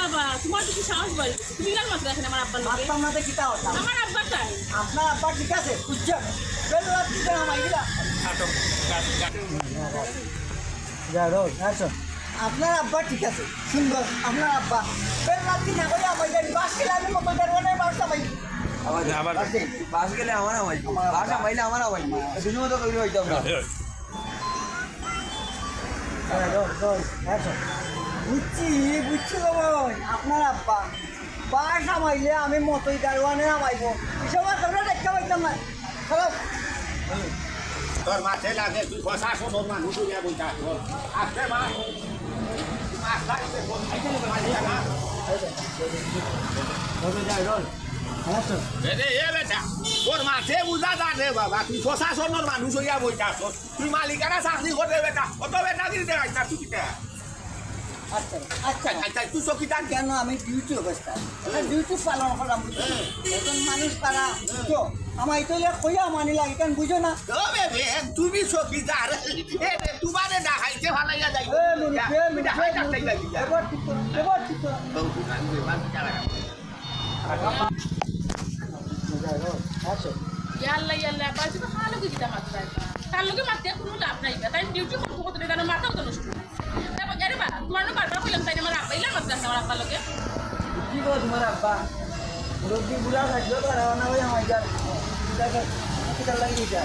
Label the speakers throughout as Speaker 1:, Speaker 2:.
Speaker 1: বাবা তোমার তো কি সাহস বাড়ি তুমি গাল মাত্র এখানে আমার আব্বার লোকে
Speaker 2: মারতাম না তো কিতা হতাম
Speaker 1: আমার আব্বাটাই
Speaker 2: আপনার আব্বা ঠিক আছে বুঝছেন বেল রাত্রি কেন মাইলা আপনার আব্বা ঠিক আছে সুন্দর আপনার আব্বা বেল রাত্রি না করে আমার বাস খেলে আমি মতো দেড় বাসটা পাই
Speaker 3: আবার বাস গেলে আমার আওয়াজ বাস আমাইলে আমার আওয়াজ দুজনে মতো করি হইতো আমরা
Speaker 2: বুঝছি বুঝছি বাবা আপনার আব্বা বাস আমাইলে আমি মতোই দারোয়ানে নামাইব এসব তোমরা দেখতে পাইতাম না খারাপ
Speaker 4: তোর মাঠে লাগে তুই পয়সা শোধন মানুষ নিয়ে বইটা তোর আসতে মা তোর মাঠে বুঝা যান রে বাবা তুই প্রশাসনের মানুষ হইয়া বইটা তুই মালিকানা চাকরি করে বেটা অত বেটা দিতে রাখতা তুই কিটা
Speaker 2: আচ্ছা আচ্ছা
Speaker 4: আচ্ছা তুই চকিদার
Speaker 2: কেন আমি ডিউটি অবস্থা ডিউটি পালন করলাম এখন মানুষ তারা তো আমার এটা কইয়া মানি লাগে কেন বুঝো না
Speaker 4: তুমি চকিদার তোমারে দেখাইতে ভালাইয়া যাই
Speaker 2: এবার ঠিক এবার ঠিক আচ্ছা
Speaker 1: ইয়াল্লা ইয়াল্লা বাড়ি তো ভালো কিছু মাত্র তার লোকে মাত্র কোনো লাভ নাই তাই ডিউটি করতে করতে তার মাথাও তো নষ্ট তারপর আরে বা তোমার বারবার বললাম তাই আমার আব্বা ইলাম মাত্র আমার আব্বার লোকে
Speaker 2: কি গো তোমার আব্বা রোগী বুড়া থাকলো তো রাওনা হয়ে আমার যার কিটা লাগি যা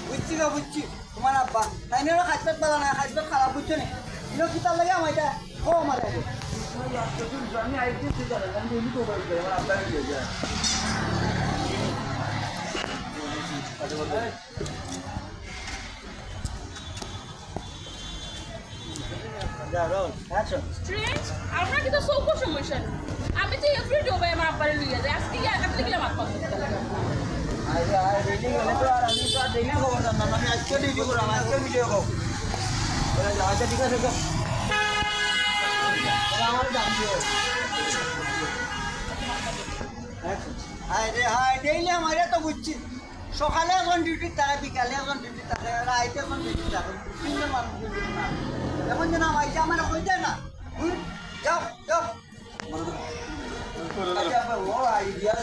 Speaker 2: বুঝছি গো বুঝছি তোমার আব্বা তাই নিয়ে খাদ্য পালা না খাদ্য খারাপ বুঝছো নি ইনো কিতা লাগে আমার এটা ও আমার আমি আইতে আমি এমনি তো আমার আব্বা দিয়ে যায়
Speaker 1: স্ট্রেঞ্জ আমরা কিন্তু সৌখ সমস্যা নেই আমি তো এভরি ডে ভাই আমার আব্বারে লইয়া যাই আজকে আপনি গেলাম আব্বা
Speaker 2: আমি আজকে ভিডিও করলাম আজকে ভিডিও করব আচ্ছা ঠিক আছে আমার দাম দিও হায় রে হায় ডেইলি আমার তো বুঝছি সকালে এখন ডিউটি থাকে বিকালে এখন ডিউটি থাকে রাইতে এখন ডিউটি থাকে তিনজন মানুষ ডিউটি না এখন যেন আমার আমার হয়ে যায় না যাও যাও ও আইডিয়া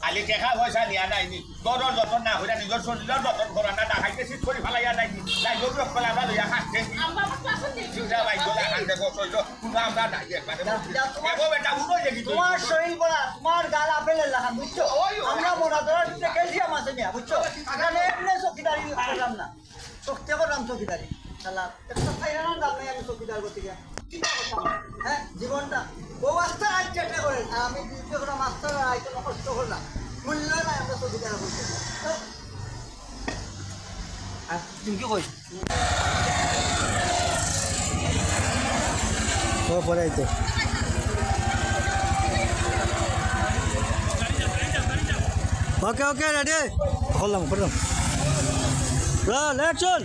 Speaker 4: খালি টেকা পয়সা নিয়া নাই তোর যতন না হইয়া নিজের শরীরের যতন করা না দেখাইতে শীত করে ফেলাইয়া নাই নাই যোগ করে আমরা লইয়া খাচ্ছে
Speaker 1: আব্বা আমার ক্লাসে নেই
Speaker 2: তোমার শরীর বলা তোমার গাল আপেলের লেখা বুঝছো আমরা মোরা ধরা ক্যালসিয়াম আছে নিয়া বুঝছো এখানে এমনি চকিদারি করলাম না শক্তি করলাম চকিদারি শালা একটা ফাইনাল দাম নাই আমি চকিদার করতে গিয়ে হ্যাঁ জীবনটা ও মাস্টার আজ চেষ্টা করেন আমি ডিউটি করা মাস্টার আইতে কষ্ট করলাম মূল্য নাই আমরা চকিদার করতে তুমি কি কই ও পরে আইতে ওকে ওকে রেডি করলাম লেট চল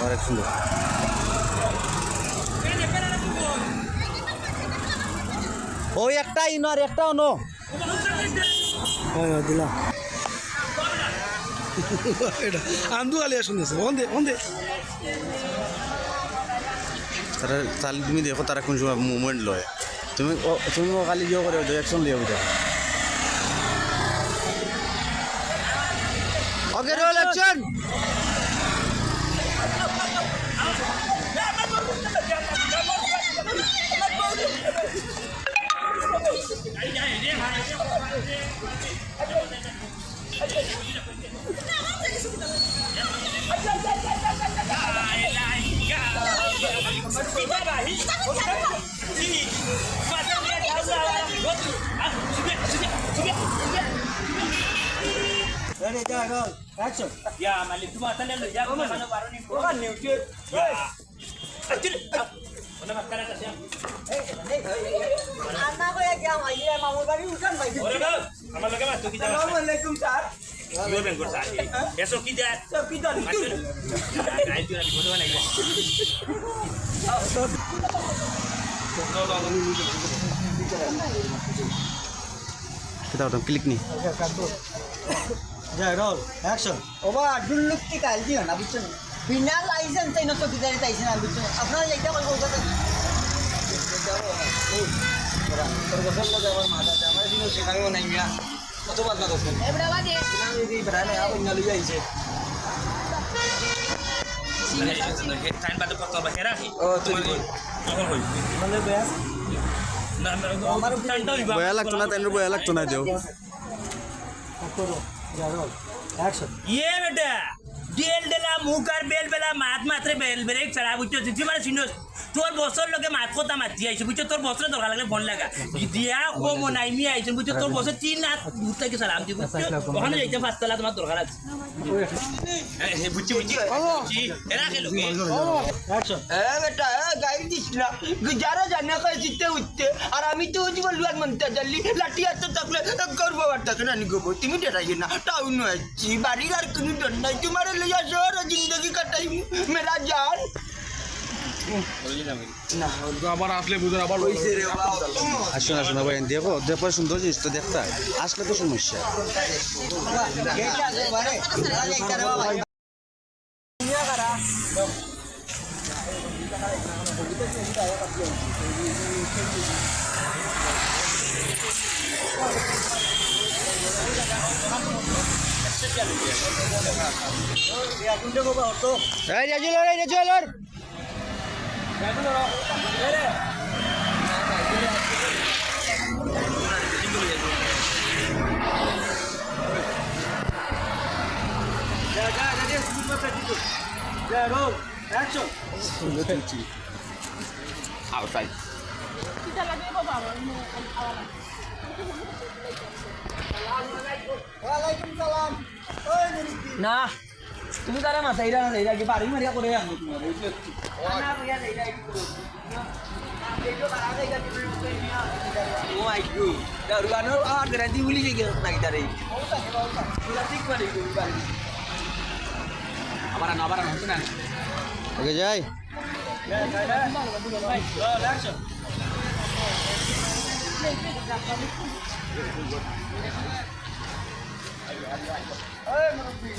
Speaker 2: অনেক সুন্দর ওই একটা ইনো আর একটা অনো দিলাম
Speaker 5: আন্দু আলিয়া শুনেছে ওন্দে তারা তাহলে তুমি দেখো তারা কোন সময় মুভমেন্ট লয় তুমি খালি ইয়ে করে অ্যাকশন দিয়ে বুঝা
Speaker 2: ওকে roll action Ready, go, go. Action.
Speaker 6: Ya, Malik, cuma asal lu ya, mana baru ni.
Speaker 2: Bukan new shit.
Speaker 6: Acil. Mana makan kat siang?
Speaker 2: Anak ko ya kya mai ye mamu bari usan bhai.
Speaker 6: Orang dah. Amal lagi mas tu kita.
Speaker 2: Assalamualaikum sir.
Speaker 6: Yo bengkor saja. Esok kita.
Speaker 2: Sab kita di.
Speaker 6: Acil. Nah, itu lagi bodoh lagi.
Speaker 5: kita udah klik nih.
Speaker 2: Jai roll. Action. Oba dulluk ki kalji na buchun. Bina license chaino to kidari taisi na buchun. Apna jaita koi kolkata.
Speaker 3: তোর গোসল লোক আমার মাথা আমার দিনও শেখানো নাই মিয়া কত বাদ না গোসল
Speaker 1: Ebra baje.
Speaker 3: আমি দি বেড়ালে আবার ইন্না লইয়া আইছে
Speaker 6: Tain batu kotor bahera ni.
Speaker 3: ও তুই বল
Speaker 6: Mohon hoi.
Speaker 2: Mane beas.
Speaker 6: Nah, tain tahu iba.
Speaker 5: বয়া লাগতো না তাই বয়া লাগতো না দেও
Speaker 2: Koro. Jai roll. Action.
Speaker 6: Ye beta. Del dela mukar bel bela mat matre bel break chara bucho jitti mane sinos. তোর বছর লগে মাত কথা মাতি আইছে বুঝছো তোর বছরে দরকার লাগলে ফোন লাগা দিয়া ও মনাই মি আইছে বুঝছো তোর বছর 3 রাত ঘুরতে কি সালাম দিব ওখানে যাইতে পাঁচতলা তোমার দরকার আছে বুঝছি এরা খেলো
Speaker 2: Action.
Speaker 3: এ বেটা গাইড দিস না যারা জানা কই জিতে উঠতে আর আমি তো জীবন লুয়ার মনতে জানলি লাঠি হাতে থাকলে করবো আর থাকে না নিগো তুমি ডরাইয়ে না টাউন আছি বাড়ির আর কোনো ডর নাই তোমার লইয়া শহর জিন্দগি কাটাই মেরা জান না
Speaker 4: আবার আসলে বুঝুন আবার
Speaker 3: কইছে রে বাবা
Speaker 5: আসুন আসুন ভাই দেখো দেখো সুন্দর জিনিস তো দেখতে হয়। আসলে তো সমস্যা
Speaker 2: Gecha se bare. Jaita re baba. Niya kara. Ya kunde ko ba auto.
Speaker 5: এই রাজুলর
Speaker 2: Jai roll. Action.
Speaker 4: outside
Speaker 1: Kita lagi apa bawa ini awal.
Speaker 2: Walaikum salam. Oi Nuriki.
Speaker 3: না তুমি তারা মাথা ইরা না ইরা কি বাড়ি মারিয়া করে আনো তুমি না কইয়া ইরা কি করো ও মাই গড দারুগানো আর গ্যারান্টি বলি যে না গিটারে পুরা ঠিক করে দিবি বাড়ি আবার না হচ্ছে না
Speaker 5: ওকে যাই
Speaker 2: Roll action. Oi Nuriki.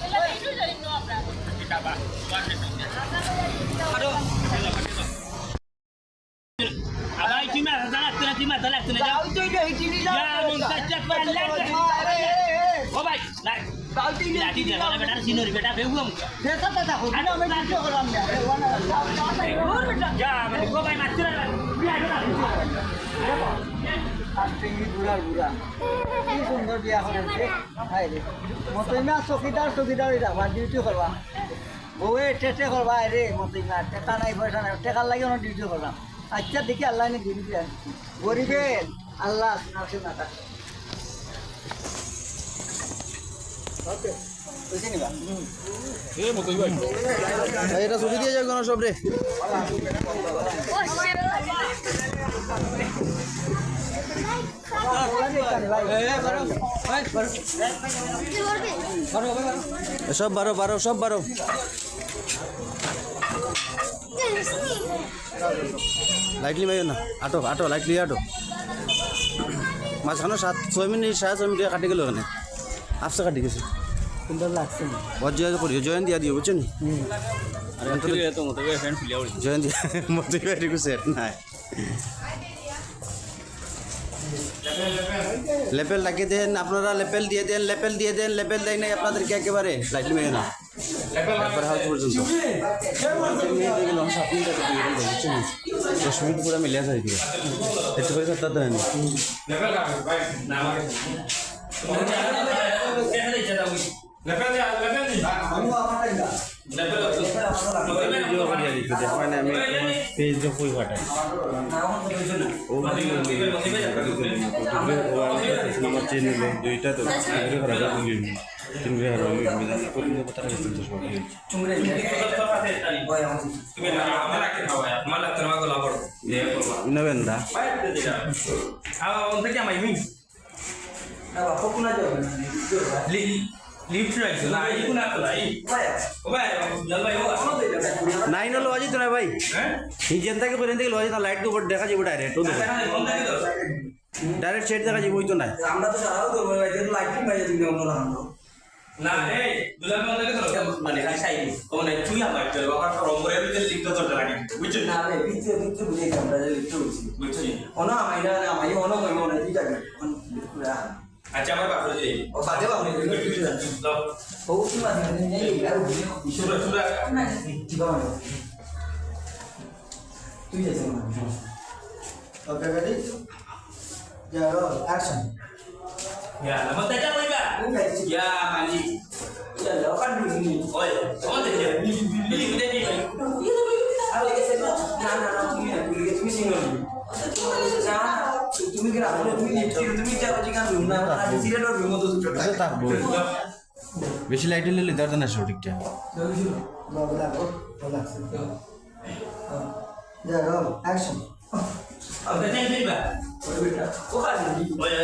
Speaker 1: Ela itu jadi no abra.
Speaker 4: kita ba
Speaker 6: Abang cuma sangat cuma talak tu
Speaker 3: যাও তো এটা হিটিনি না
Speaker 6: Ya muntajat balik. Oh baik. Lah.
Speaker 3: যাও তো এটা
Speaker 6: Jadi dia kalau beta sini beta beugum.
Speaker 2: Desa tata ko. Na me video kolam ya.
Speaker 6: Ya, kau baik mati lah. Biar dah.
Speaker 2: Astingi burar bura. কি সুন্দর বিয়া করেছে high রে মতইমা চকিদার এটা আমার ডিউটি করবা বউয়ে টেটে করবা রে মতইমা টেকা নাই পয়সা নাই টেকার লাগে ওনার ডিউটি করলাম আচ্ছা দেখি আল্লাহ নে দিবি দিয়া গরিবের আল্লাহ নাসে না তা ওকে বুঝি নিবা
Speaker 5: এটা ছবি দিয়ে যাও কেন সব রে সব বারো সব বারো লাইটলি মাইও না আটো লাইটলি আটো মাঝখানে 6 মিনিট 6.5 মিনিট কাটি গেল ওখানে আফসা কাটি গেছে
Speaker 2: সুন্দর লাগছে
Speaker 5: বহুত জয় করিও জয়েন দিয়া দিও বুঝছো নি জয়েন দিয়া মতো সেট নাই লেপেল লাগিয়ে দেন আপনারা লেপেল দিয়ে দেন লেপেল দেয় নাই আপনাদেরকে একেবারে লাইটলি মেয়ে না একবার হাউস পর্যন্ত 10 মিনিট পুরো মিলিয়ে যায় দিয়ে একটু করে করতে দেন
Speaker 2: আমি আমার
Speaker 5: ভিডিও করিয়া দিতে দেখ মানে আমি পেজে কই পাঠাই ও আমার চ্যানেলে দুইটা তো ভিডিও করা যাবে তিন বিঘা রবি মিজান করি দেব তারা কিন্তু সব নেবেন দা নাইন হলো আজি তো না ভাই হিজেন থেকে পর্যন্ত থেকে লজি না লাইট উপর দেখা যাবে ডাইরেক্ট ও ডাইরেক্ট সেট দেখা যাবে ওই তো নাই
Speaker 3: আমরা তো সারাও করবো ভাই যেহেতু লাইটিং পাই তুমি অন্য লাগানো
Speaker 6: না এই দুলার মধ্যে তো মানে খাই সাইড ও না তুই আমার তো আমার রম্বরের ভিতরে লিখতে তো লাগে বুঝছো
Speaker 3: না রে ভিতরে ভিতরে বুঝে আমরা যে লিখতে হইছি
Speaker 6: বুঝছো
Speaker 3: অন আমাইরা আমাই অন কইবো না ঠিক আছে
Speaker 6: আচ্ছা আমার বাপরে দিই
Speaker 3: ও বাদে বাবু
Speaker 6: দাও
Speaker 3: ও কি মানে নেই আর বুঝে
Speaker 6: সুরা সুরা
Speaker 3: না ঠিক আছে তুই যেতে না ওকে রেডি যাও action
Speaker 6: ya nama tanya apa ya ya mali
Speaker 3: চলো কাট দিবি
Speaker 6: oh ya sama aja ni udah ni
Speaker 3: আরে কেসে না না তুমি সিঙ্গেল না তুমি কি রাখো তুমি তুমি যা বুঝি গান রুম না আর সিরিয়াল রুম তো
Speaker 5: এটা থাকবো বেশি লাইট হলে লিদার না সঠিকটা
Speaker 3: বাবা লাগো লাগছে যাও অ্যাকশন
Speaker 6: अब तanya apa
Speaker 3: ওই বেটা ও খালি
Speaker 6: oh ya